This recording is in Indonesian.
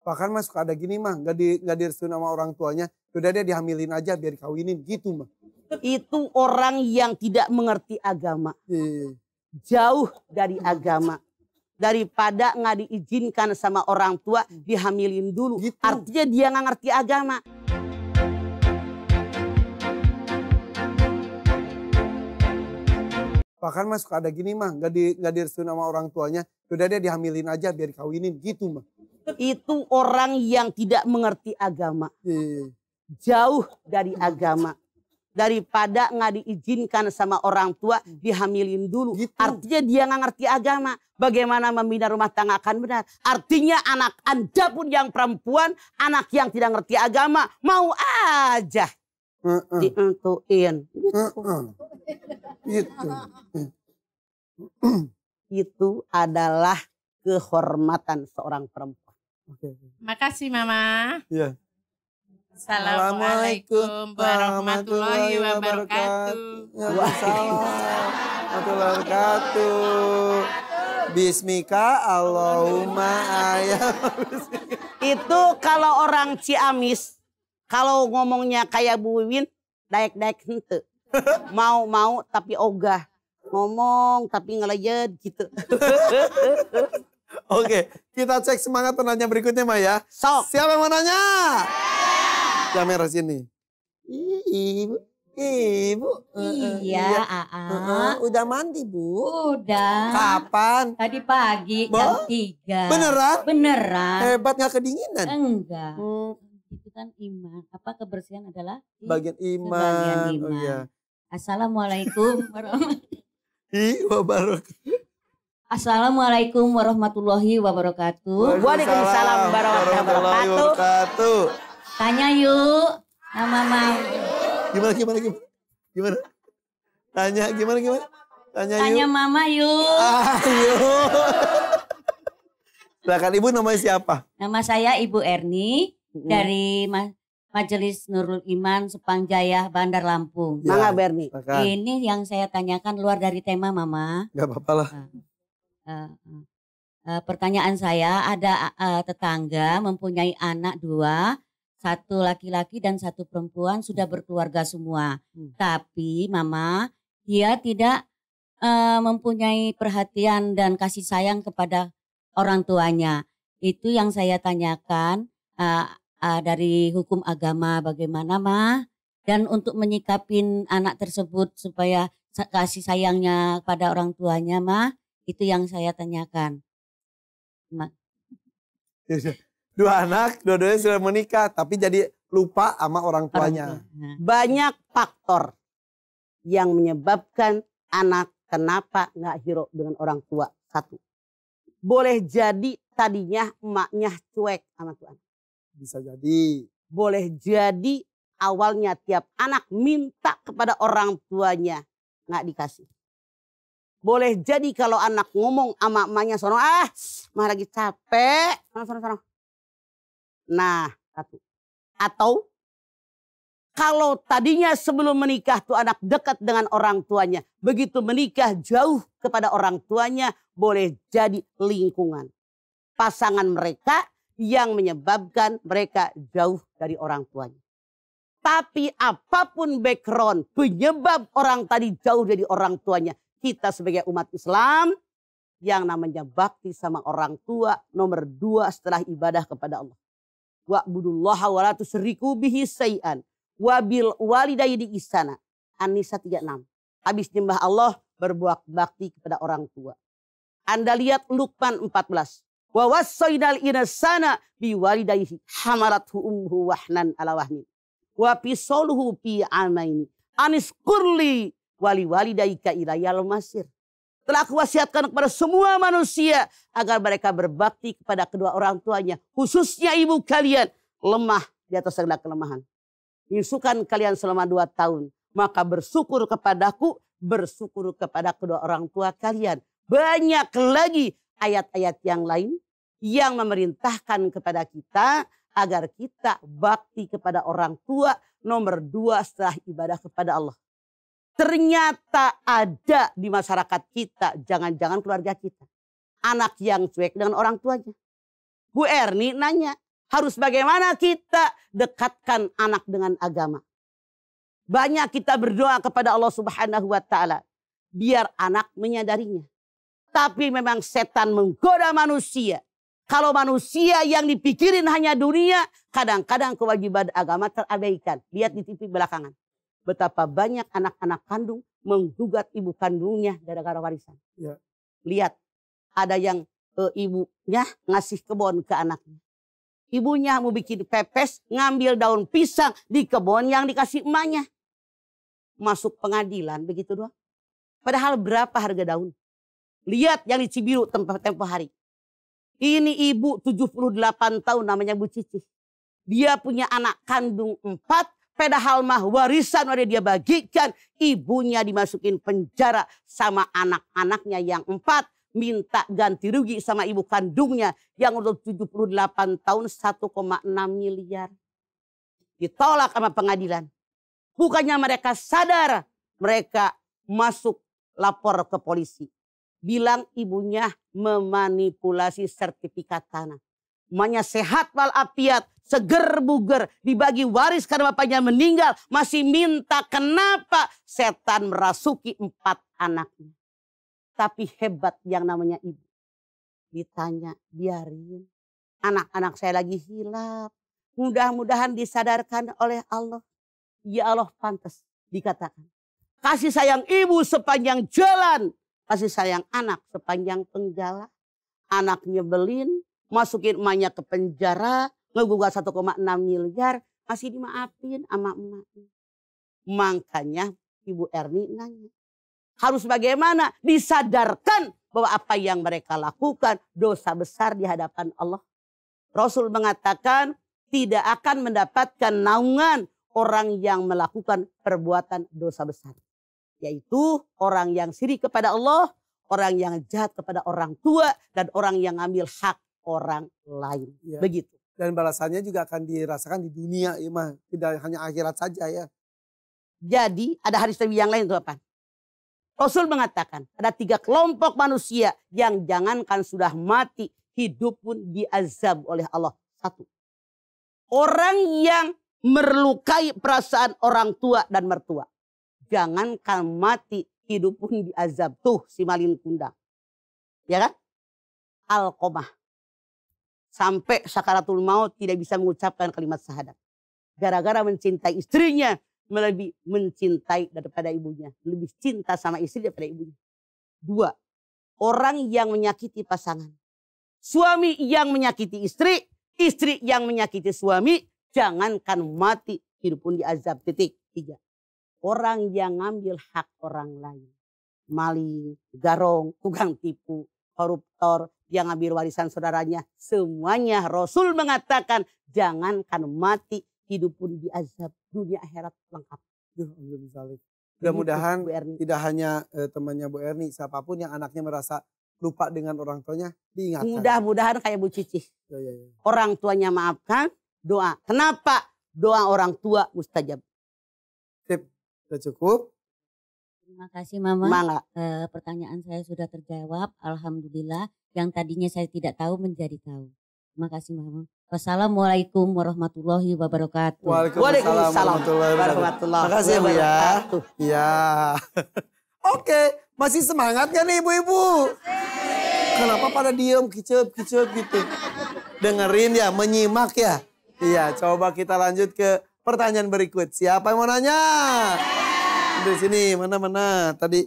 Bahkan mah suka ada gini mah, nggak direstuin sama orang tuanya, udah dia dihamilin aja biar kawinin gitu mah. Itu orang yang tidak mengerti agama. Iya. Jauh dari agama. Daripada nggak diizinkan sama orang tua, dihamilin dulu. Gitu. Artinya dia nggak ngerti agama. Bahkan mah suka ada gini mah, nggak direstuin sama orang tuanya, udah dia dihamilin aja biar kawinin gitu mah. Itu orang yang tidak mengerti agama. Iya. Jauh dari agama. Daripada nggak diizinkan sama orang tua, dihamilin dulu. Gitu. Artinya dia nggak ngerti agama. Bagaimana membina rumah tangga akan benar. Artinya anak Anda pun yang perempuan, anak yang tidak ngerti agama, mau aja dientuin. Gitu. Itu adalah kehormatan seorang perempuan. Oke. Makasih Mama. Iya. Assalamualaikum warahmatullahi wabarakatuh. Waalaikumsalam warahmatullahi wabarakatuh. Bismika Allahumma ayam. Itu kalau orang Ciamis, kalau ngomongnya kayak Bu Wiwin, daek-daek hente. Mau tapi ogah. Ngomong tapi ngelejed gitu. Oke, kita cek semangat penanya berikutnya Mah ya. Sok. Siapa yang mau nanya? Yang merah sini. Ibu. Iya, Aa. Udah mandi, Bu? Udah. Kapan? Tadi pagi jam 3. Beneran? Beneran. Hebat, gak kedinginan? Enggak. Itu kan iman. Apa kebersihan adalah Bagian iman. sebagian iman. Oh, iya. Assalamualaikum warahmatullahi wabarakatuh. Waalaikumsalam warahmatullahi wabarakatuh. Tanya yuk nama Mama. Gimana? Tanya gimana? Tanya yuk. Mama yuk. Ayo. Silakan Ibu, namanya siapa? Nama saya Ibu Erni dari Majelis Nurul Iman Sepangjaya Bandar Lampung. Ya, Mangga Berni. Ini yang saya tanyakan luar dari tema Mama. Gak apa-apa lah. Pertanyaan saya, ada tetangga mempunyai anak 2. 1 laki-laki dan 1 perempuan, sudah berkeluarga semua. Tapi Mama, dia tidak mempunyai perhatian dan kasih sayang kepada orang tuanya. Itu yang saya tanyakan dari hukum agama bagaimana Ma? Dan untuk menyikapin anak tersebut supaya kasih sayangnya pada orang tuanya Ma, itu yang saya tanyakan. Ma. 2 anak, dua-duanya sudah menikah, tapi jadi lupa sama orang tuanya. Banyak faktor yang menyebabkan anak kenapa nggak hero dengan orang tua. 1. Boleh jadi tadinya emaknya cuek sama tuan. Bisa jadi. Boleh jadi awalnya tiap anak minta kepada orang tuanya nggak dikasih. Boleh jadi kalau anak ngomong sama emaknya, sono mah lagi capek, sono. Nah, 1. Atau kalau tadinya sebelum menikah tuh anak dekat dengan orang tuanya, begitu menikah jauh kepada orang tuanya, boleh jadi lingkungan pasangan mereka yang menyebabkan mereka jauh dari orang tuanya. Tapi apapun background penyebab orang tadi jauh dari orang tuanya, kita sebagai umat Islam yang namanya bakti sama orang tua nomor 2 setelah ibadah kepada Allah. Wa'budullaha wa la tusyriku bihi syai'an wa bil walidaini ihsana. An-Nisa 36. Habis nyembah Allah, berbuat bakti kepada orang tua. Anda lihat Luqman 14. Wa wassaynal insana bi walidayhi hamalathu ummuhu wahnan ala wahnin wa fisaluhu fi amaini aniskurli wali walidayka ilayal masir. Telah aku wasiatkan kepada semua manusia agar mereka berbakti kepada kedua orang tuanya. Khususnya ibu kalian lemah di atas segala kelemahan. Menyusukan kalian selama 2 tahun. Maka bersyukur kepadaku, bersyukur kepada kedua orang tua kalian. Banyak lagi ayat-ayat yang lain yang memerintahkan kepada kita agar kita bakti kepada orang tua nomor 2 setelah ibadah kepada Allah. Ternyata ada di masyarakat kita, jangan-jangan keluarga kita, anak yang cuek dengan orang tuanya. Bu Erni nanya, Harus bagaimana kita dekatkan anak dengan agama. Banyak kita berdoa kepada Allah Subhanahu wa Ta'ala. Biar anak menyadarinya. Tapi memang setan menggoda manusia. Kalau manusia yang dipikirin hanya dunia, kadang-kadang kewajiban agama terabaikan. Lihat di TV belakangan. Betapa banyak anak-anak kandung menggugat ibu kandungnya gara-gara warisan. Ya. Lihat, ada yang ibunya ngasih kebun ke anaknya. Ibunya mau bikin pepes, ngambil daun pisang di kebun yang dikasih emaknya. Masuk pengadilan begitu doang. Padahal berapa harga daun? Lihat yang di Cibiru tempo hari. Ini ibu 78 tahun namanya Bu Cici. Dia punya anak kandung 4. Padahal mah warisan udah dia bagikan. Ibunya dimasukin penjara sama anak-anaknya yang 4. Minta ganti rugi sama ibu kandungnya yang udah 78 tahun 1,6 miliar. Ditolak sama pengadilan. Bukannya mereka sadar, mereka masuk lapor ke polisi. Bilang ibunya memanipulasi sertifikat tanah. Emaknya sehat walafiat, seger buger, dibagi waris karena bapaknya meninggal. Masih minta kenapa setan merasuki 4 anaknya. Tapi hebat yang namanya ibu. Ditanya, biarin. Anak-anak saya lagi hilaf. Mudah-mudahan disadarkan oleh Allah. Ya Allah pantas dikatakan. Kasih sayang ibu sepanjang jalan. Kasih sayang anak sepanjang penjala. Anak nyebelin. Masukin emaknya ke penjara. Ngegugat 1,6 miliar. Masih dimaafin sama emaknya. Makanya Ibu Erni nanya. Harus bagaimana? Disadarkan bahwa apa yang mereka lakukan dosa besar di hadapan Allah. Rasul mengatakan tidak akan mendapatkan naungan orang yang melakukan perbuatan dosa besar. Yaitu orang yang syirik kepada Allah, orang yang jahat kepada orang tua, dan orang yang ngambil hak orang lain. Ya. Begitu. Dan balasannya juga akan dirasakan di dunia, Imah. Tidak hanya akhirat saja ya. Jadi ada hadis Nabi yang lain itu apa? Rasul mengatakan ada 3 kelompok manusia yang jangankan sudah mati, hidup pun diazab oleh Allah. 1. Orang yang melukai perasaan orang tua dan mertua. Jangankan mati, hidup pun diazab. Tuh si Malin Kundang. Ya kan? Alqomah. Sampai sakaratul maut tidak bisa mengucapkan kalimat syahadat. Gara-gara mencintai istrinya. Lebih mencintai daripada ibunya. Lebih cinta sama istri daripada ibunya. 2. Orang yang menyakiti pasangan. Suami yang menyakiti istri. Istri yang menyakiti suami. Jangankan mati. Hidup pun diazab. Titik. 3. Orang yang ngambil hak orang lain. Maling, garong, tukang tipu, koruptor. Yang ngambil warisan saudaranya. Semuanya Rasul mengatakan. Jangankan mati. Hidup pun diazab, dunia akhirat lengkap. Mudah-mudahan tidak hanya temannya Bu Erni, siapapun yang anaknya merasa lupa dengan orang tuanya, diingatkan. Mudah-mudahan kayak Bu Cici. Ya. Orang tuanya maafkan, doa. Kenapa? Doa orang tua mustajab. Sip, sudah cukup. Terima kasih Mama. Pertanyaan saya sudah terjawab, alhamdulillah. Yang tadinya saya tidak tahu menjadi tahu. Terima kasih Mama. Wassalamualaikum warahmatullahi wabarakatuh. Waalaikumsalam warahmatullahi wabarakatuh. Terima kasih Bu ya. Ya. Oke, masih semangat kan nih ibu-ibu? Kenapa pada diem kicep gitu? Dengerin ya, menyimak ya. Iya, coba kita lanjut ke pertanyaan berikut. Siapa yang mau nanya? Di sini, mana tadi?